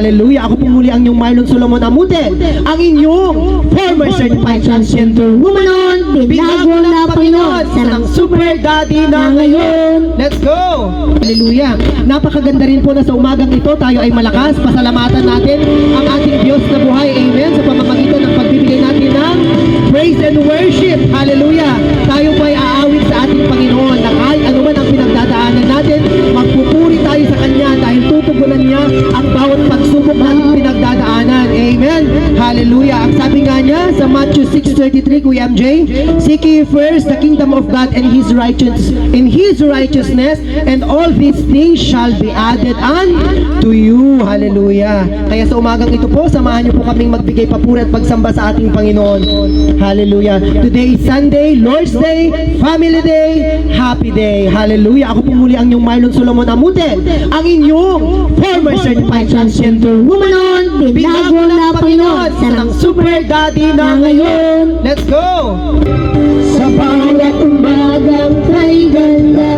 Hallelujah! Ako po muli ang inyong Marlon Solomon Amute, ang inyong former certified transgender woman, binago na Panginoon sa ng Super Daddy na ngayon. Let's go! Hallelujah! Napakaganda rin po na sa umagang ito tayo ay malakas. Pasalamatan natin ang ating Diyos na buhay. Amen! Sa pamamagitan ng pagbibigay natin ng praise and worship. Hallelujah! Tayo po ay aawit sa ating Panginoon na kahit ano man ang pinagdadaanan natin, magpupuri tayo sa Kanya dahil tutugunan niya ang bawat pagsubok natin pinagdadaanan. Amen. Hallelujah. Ang sabi nga niya sa Matthew 6:33, Kuya MJ, seek ye first the kingdom of God and His righteousness, and all these things shall be added unto you. Hallelujah. Kaya sa umagang ito po, samahan niyo po kaming magbigay papuri at pagsamba sa ating Panginoon. Hallelujah. Today is Sunday, Lord's Day, Family Day, Happy Day. Hallelujah. Ako po muli ang inyong Marlon Solomon Amute, ang inyong former certified transgender woman, binago na Panginoon sa ng Super Daddy na ngayon. Let's go! Sa bawat umagang kay ganda,